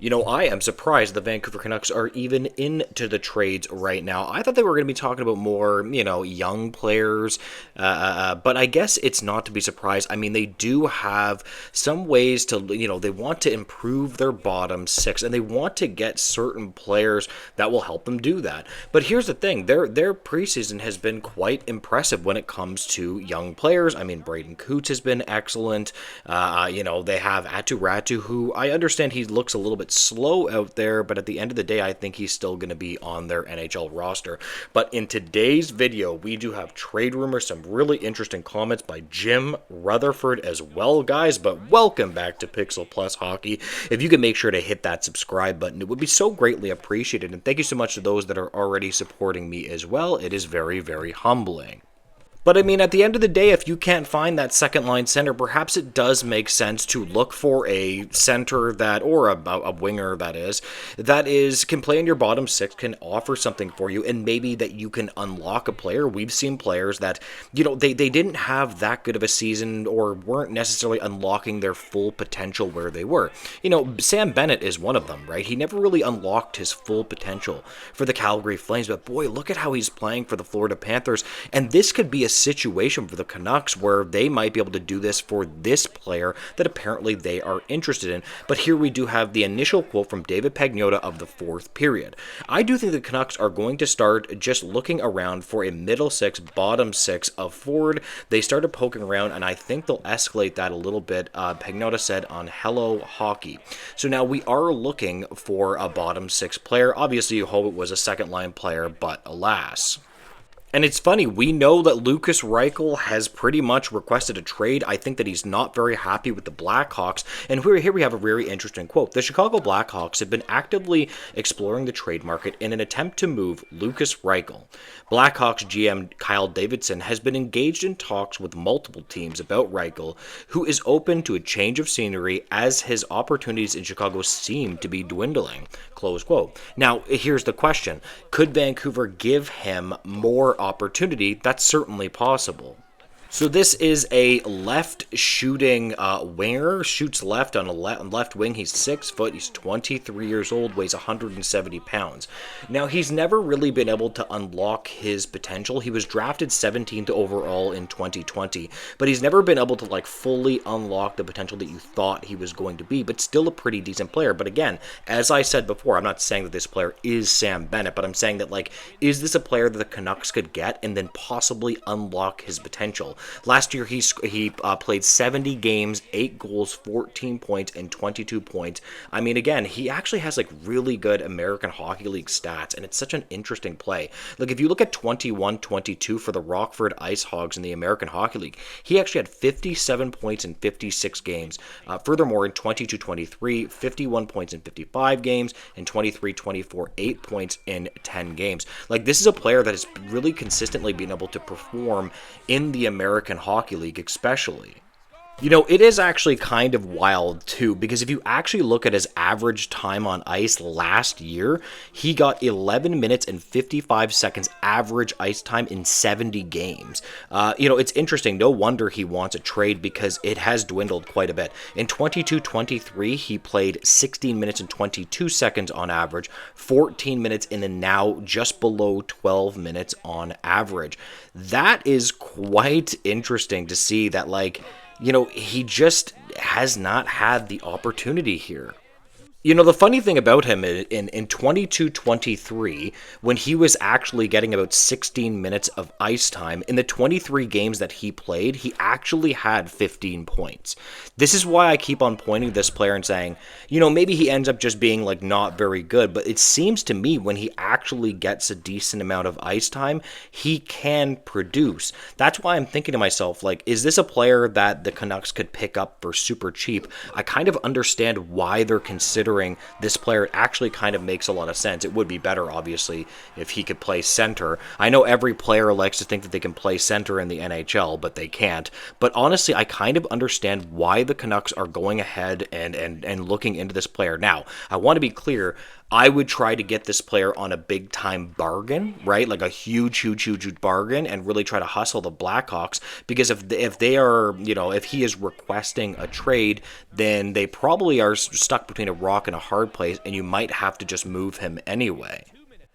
I am surprised the Vancouver Canucks are even into the trades right now. I thought they were going to be talking about more, young players, but I guess it's not to be surprised. I mean, they do have some ways to, they want to improve their bottom six, and they want to get certain players that will help them do that. But here's the thing, their preseason has been quite impressive when it comes to young players. I mean, Braden Coots has been excellent. They have Atu Ratu, who I understand he looks a little bit slow out there, but at the end of the day, I think he's still going to be on their NHL roster. But in today's video, we do have trade rumors, some really interesting comments by Jim Rutherford as well, guys. But welcome back to Pixel Plus Hockey. If you can make sure to hit that subscribe button, it would be so greatly appreciated. And thank you so much to those that are already supporting me as well. It is very, very humbling. But I mean, at the end of the day, if you can't find that second line center, perhaps it does make sense to look for a center or a winger that can play in your bottom six, can offer something for you, and maybe that you can unlock a player. We've seen players that, they didn't have that good of a season or weren't necessarily unlocking their full potential where they were. Sam Bennett is one of them, right? He never really unlocked his full potential for the Calgary Flames, but boy, look at how he's playing for the Florida Panthers, and this could be a situation for the Canucks where they might be able to do this for this player that apparently they are interested in. But here we do have the initial quote from David Pagnotta of the fourth period. I do think the Canucks are going to start just looking around for a middle six, bottom six of forward. They started poking around, and I think they'll escalate that a little bit, Pagnotta said on Hello Hockey. So now we are looking for a bottom six player. Obviously, you hope it was a second line player, but alas. And it's funny, we know that Lukas Reichel has pretty much requested a trade. I think that he's not very happy with the Blackhawks. And here we have a very interesting quote. The Chicago Blackhawks have been actively exploring the trade market in an attempt to move Lukas Reichel. Blackhawks GM Kyle Davidson has been engaged in talks with multiple teams about Reichel, who is open to a change of scenery as his opportunities in Chicago seem to be dwindling. Close quote. Now, here's the question. Could Vancouver give him more opportunity? That's certainly possible. So this is a left-shooting winger, shoots left on a left wing. He's 6 foot, he's 23 years old, weighs 170 pounds. Now, he's never really been able to unlock his potential. He was drafted 17th overall in 2020, but he's never been able to fully unlock the potential that you thought he was going to be, but still a pretty decent player. But again, as I said before, I'm not saying that this player is Sam Bennett, but I'm saying that, is this a player that the Canucks could get and then possibly unlock his potential? Last year, he played 70 games, 8 goals, 14 points, and 22 points. I mean, again, he actually has really good American Hockey League stats, and it's such an interesting play. If you look at 21-22 for the Rockford Ice Hogs in the American Hockey League, he actually had 57 points in 56 games. Furthermore, in 22-23, 51 points in 55 games, and 23-24, 8 points in 10 games. This is a player that has really consistently been able to perform in the American Hockey League especially. It is actually kind of wild, too, because if you actually look at his average time on ice last year, he got 11 minutes and 55 seconds average ice time in 70 games. It's interesting. No wonder he wants a trade because it has dwindled quite a bit. In 22-23, he played 16 minutes and 22 seconds on average, 14 minutes in and now just below 12 minutes on average. That is quite interesting to see that, he just has not had the opportunity here. The funny thing about him in 22-23, when he was actually getting about 16 minutes of ice time, in the 23 games that he played, he actually had 15 points. This is why I keep on pointing to this player and saying, maybe he ends up just being not very good, but it seems to me when he actually gets a decent amount of ice time, he can produce. That's why I'm thinking to myself, is this a player that the Canucks could pick up for super cheap? I kind of understand why they're considering this player. It actually kind of makes a lot of sense. It would be better, obviously, if he could play center. I know every player likes to think that they can play center in the NHL, but they can't. But honestly, I kind of understand why the Canucks are going ahead and looking into this player. Now, I want to be clear. I would try to get this player on a big time bargain, right? Like a huge bargain, and really try to hustle the Blackhawks, because if they are, if he is requesting a trade, then they probably are stuck between a rock and a hard place, and you might have to just move him anyway.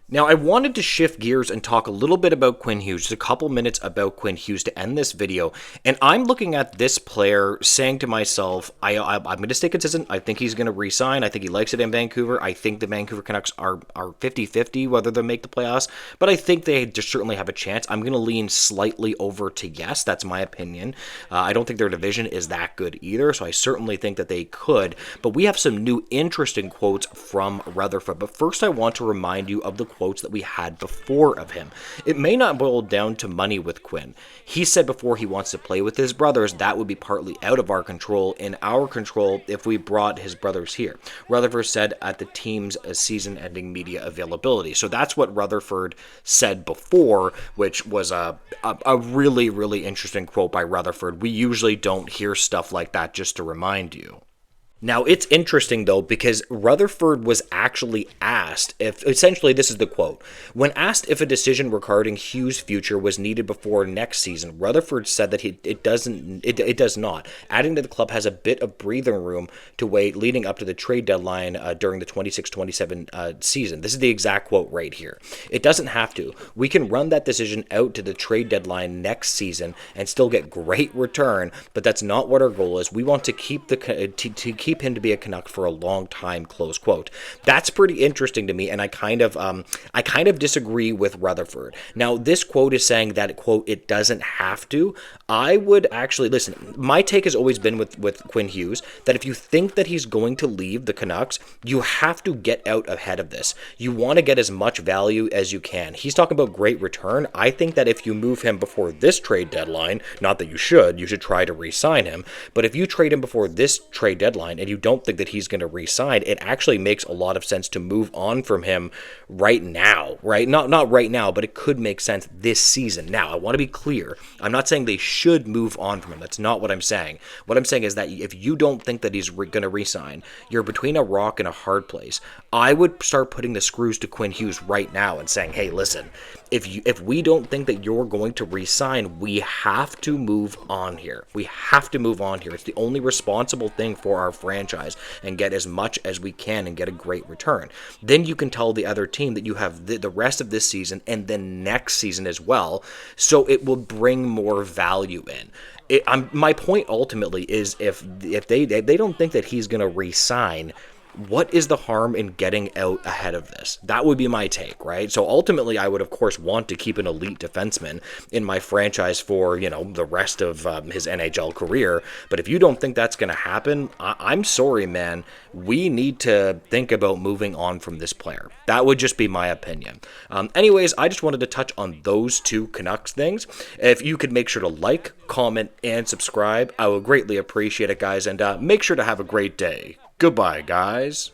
Now, I wanted to shift gears and talk a little bit about Quinn Hughes, just a couple minutes about Quinn Hughes to end this video. And I'm looking at this player saying to myself, I'm going to stay consistent. I think he's going to re-sign. I think he likes it in Vancouver. I think the Vancouver Canucks are 50-50 whether they make the playoffs, but I think they just certainly have a chance. I'm going to lean slightly over to yes. That's my opinion. I don't think their division is that good either, so I certainly think that they could. But we have some new interesting quotes from Rutherford. But first, I want to remind you of the quotes that we had before of him. It may not boil down to money with Quinn. He said before he wants to play with his brothers. That would be partly out of our control. In our control if we brought his brothers here. Rutherford said at the team's season-ending media availability. So that's what Rutherford said before, which was a really, really interesting quote by Rutherford. We usually don't hear stuff like that, just to remind you. Now, it's interesting, though, because Rutherford was actually asked if, essentially, this is the quote. When asked if a decision regarding Hughes' future was needed before next season, Rutherford said that it does not, adding that the club has a bit of breathing room to wait leading up to the trade deadline during the 26-27 season. This is the exact quote right here. It doesn't have to. We can run that decision out to the trade deadline next season and still get great return, but that's not what our goal is. We want to keep keep him to be a Canuck for a long time, close quote. That's pretty interesting to me, and I kind of disagree with Rutherford. Now, this quote is saying that, quote, it doesn't have to. I would actually, listen, my take has always been with Quinn Hughes, that if you think that he's going to leave the Canucks, you have to get out ahead of this. You want to get as much value as you can. He's talking about great return. I think that if you move him before this trade deadline, not that you should try to re-sign him, but if you trade him before this trade deadline and you don't think that he's going to re-sign, it actually makes a lot of sense to move on from him right now, right? Not right now, but it could make sense this season. Now, I want to be clear. I'm not saying they should move on from him. That's not what I'm saying. What I'm saying is that if you don't think that he's going to re-sign, you're between a rock and a hard place. I would start putting the screws to Quinn Hughes right now and saying, hey, listen, if we don't think that you're going to re-sign, we have to move on here. We have to move on here. It's the only responsible thing for our franchise, and get as much as we can and get a great return. Then you can tell the other team that you have the rest of this season and then next season as well, so it will bring more value in. My point ultimately is if they don't think that he's going to re-sign, what is the harm in getting out ahead of this? That would be my take, right? So ultimately, I would, of course, want to keep an elite defenseman in my franchise for, the rest of his NHL career. But if you don't think that's going to happen, I'm sorry, man. We need to think about moving on from this player. That would just be my opinion. Anyways, I just wanted to touch on those two Canucks things. If you could make sure to like, comment, and subscribe, I would greatly appreciate it, guys. And make sure to have a great day. Goodbye, guys.